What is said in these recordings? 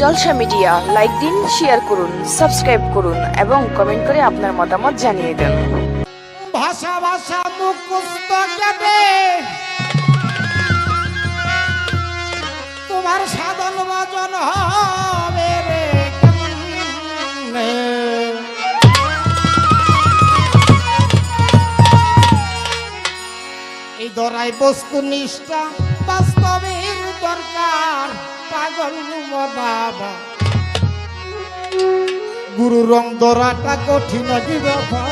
জলসা media like দিন, share করুন, subscribe করুন এবং কমেন্ট করে আপনার মতামত জানিয়ে দেন। ভাষা ভাষা মুখস্থ কেটে তোমার সাধন ভজন হবে রে কেমনে? এই দরাই বস্তু নিষ্ঠা বাস্তবের দরকার পাগল বাবা গুরু রং দরাটা কঠিন বাবা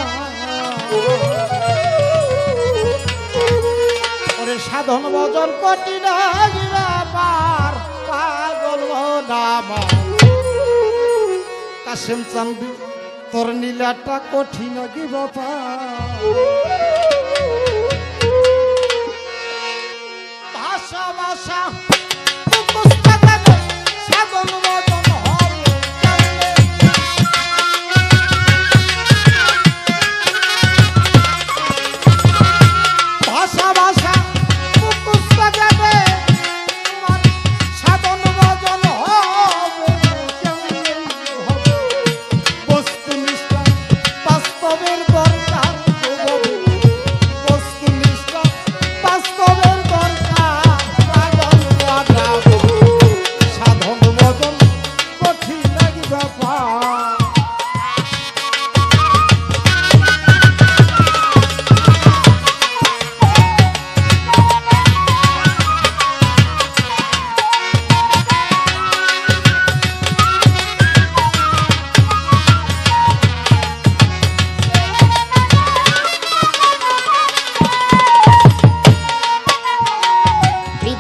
ওরে সাধন ভজন কঠিন ব্যাপার পাগল বাবা কাশেম চান্দি তোর নীলাটা কঠিন বাবা ভাষা ভাষা সাধন ভজন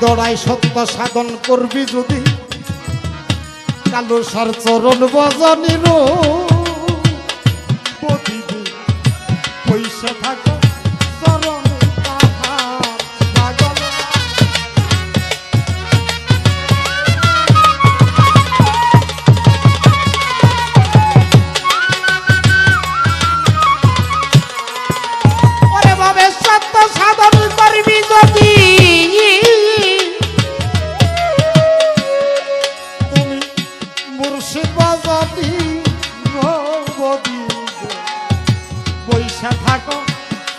দড়াই সত্য সাধন করবি যদি কালো সার চরণ বজনির পয়সা থাকো চরণ ওরে ভাবে সত্য সাধন করবি যদি পয়সা থাকো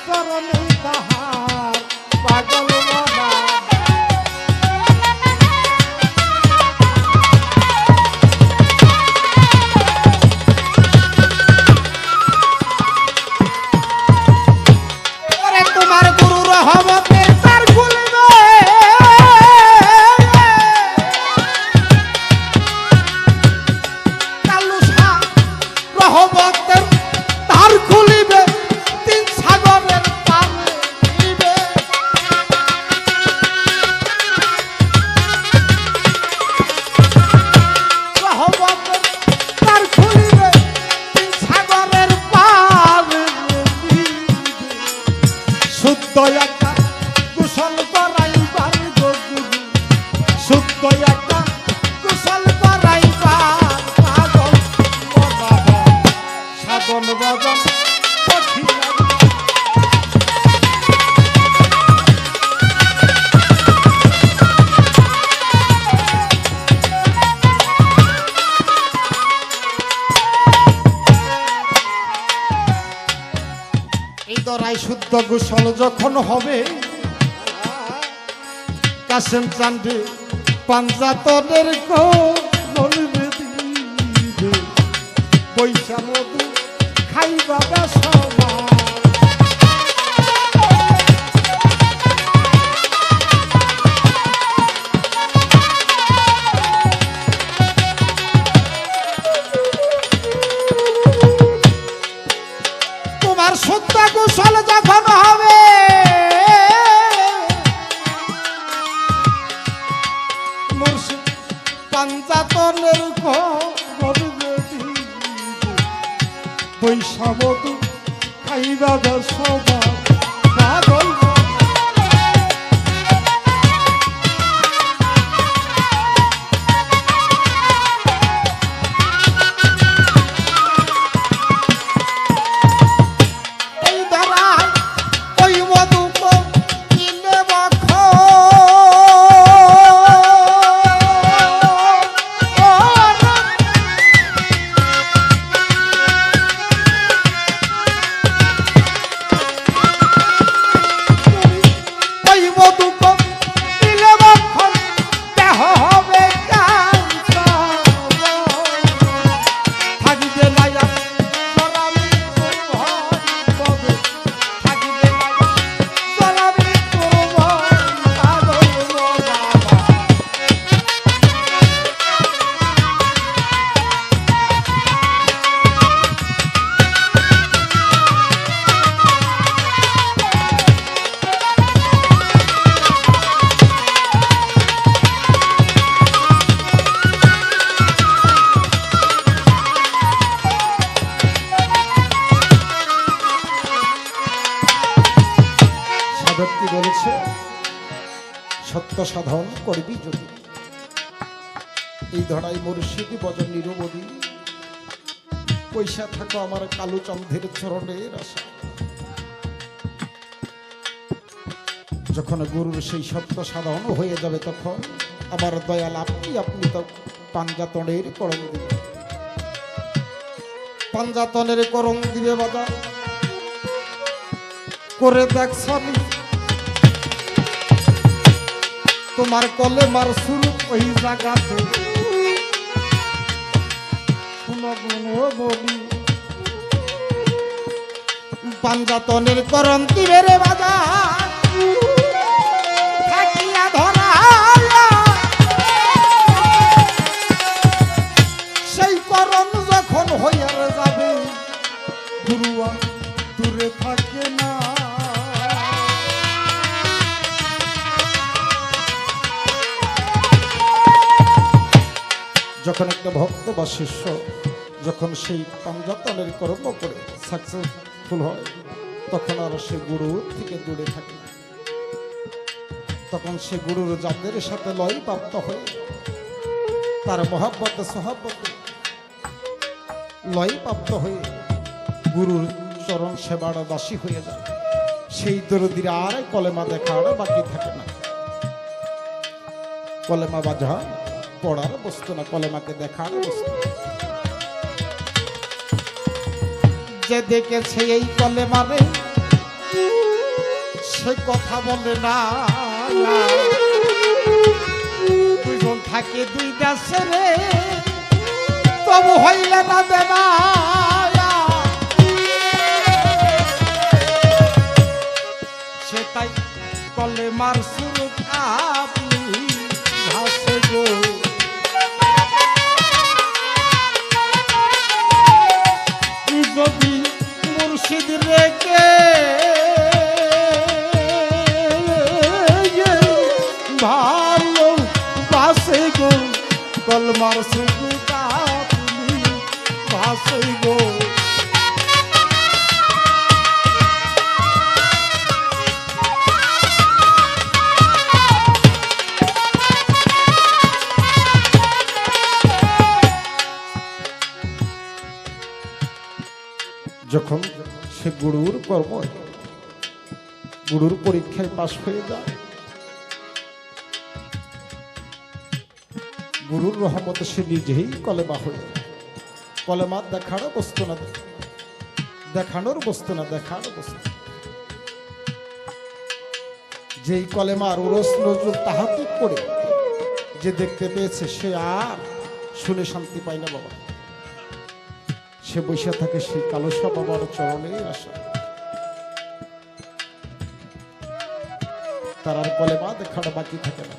চরণে তাহার পাগল বাবা ওরে তোমার গুরু রহমতে তার খুলবে কালুসা রহমতের তার খুলিবে তিন সাগরের পারে দিবে রহমতের তার খুলিবে তিন সাগরের পারে দিবে শুদ্ধ একটা কুশল করাইবার গুরু শুদ্ধ একটা কুশল করাইবার পাগল বাবা সাধন ভজন কঠিন এই দরাই শুদ্ধ কুশল যখন হবে কাশেম চান্দি পাঞ্জাতনের বলবে দিবে পয়সা মধু খাইবা সবা তোমার শুদ্ধ কুশল যখন হবে মুর্শিদ পাঞ্জাতনের পয়সা মধু খাইবা সবা পাগল এই ধরায় ওই মধু কিনে বখ ও সাধন করবি যদি, এই ধরাই মুর্শিদি বজন নিরবধি, পয়সা থাকো আমার কালুচন্দ্রের চরণের আশা। যখন গুরুর সেই সত্য সাধন হয়ে যাবে, তখন আমার দয়াল আপনি তো পাঞ্জাতনের করণ দিবে, পাঞ্জাতনের করণ দিবে বাজার করে দেখছন। তোমার কলেমার শুরু ওই জায়গাতে বলি, পাঞ্জাতনের করণ দিবে রে বাজার থাকিয়া ধরা, সেই করণ যখন হইয়া যাবে গুরুয়া দূরে থাকে না। যখন একটা ভক্ত বা শিষ্য যখন সেই পাঞ্জাতনের কর্ম করে সাকসেসফুল হয়, তখন আর সে গুরুর থেকে দূরে থাকে না। তখন সে গুরুর জাতের সাথে লয় প্রাপ্ত হয়ে তার মহাব্বতে সহাব্বতে লয় প্রাপ্ত হয়ে গুরুর চরণ সেবার দাসী হয়ে যায়। সেই দরদিরা আর কলেমা দেখার বাকি থাকে না। কলেমা বাজা পড়ার বস্তু না, কলেমাকে দেখার বস্তু। যে দেখেছে এই কলেমারে সে কথা বলে না, দুইজন থাকে দুই দেশে রে, তবু হইলে না দেবা। সেটাই কলেমার শুরু আপনি ভাসে গো, যদি মুর্শিদ রেখে ভালো বাসে গো, কলমার শুরু আপনি ভাসে গো। যখন সে গুরুর কর্ম গুরুর পরীক্ষায় পাশ হয়ে যায়, গুরুর রহমতে সে নিজেই কলেমা হয়ে যায়। কলেমা দেখানো বস্তু না, দেখানোর বস্তু না, দেখার বস্তু। যেই কলেমার ওরস নজরুল তাহাতুক করে যে দেখতে পেয়েছে, সে আর শুনে শান্তি পায় না বাবা। সে বসে থাকে সেই কালুসা বাবার চরণের আশা। তার আর কলেমা দেখাটা বাকি থাকে না।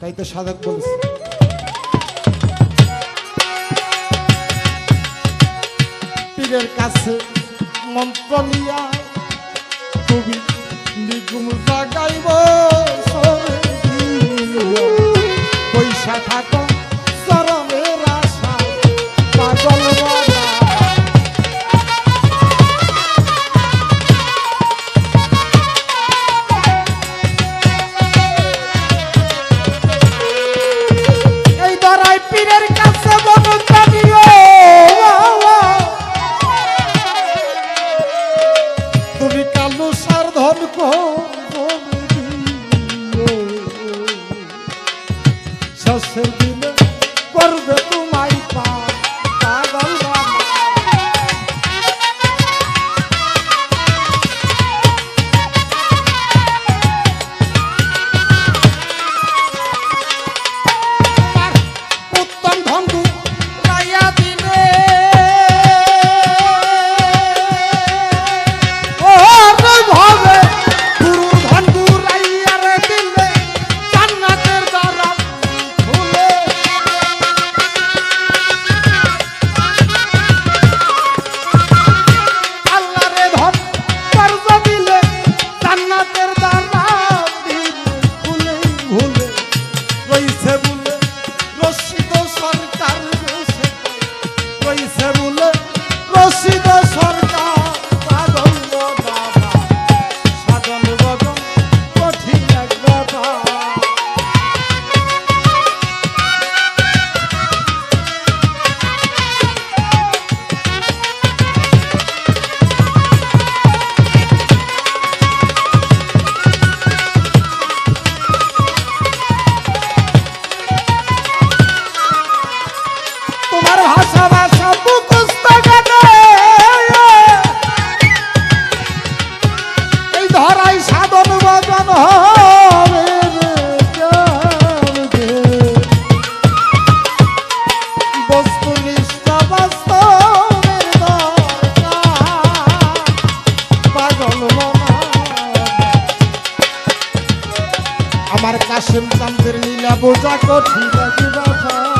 তাই তো সাধক বলছে, পীরের কাছে মন্ত্র নিয়া কবি নিগুম জাগাইব, পয়সা থাকো চরণের আশা পাগল বাবা। এই ধরাই পীরের কাছে মন্ত্র নিও, তুমি কালু সার ধন আমার কাশেম চান্দের নীলা বোঝা কঠিন রাজি বাবা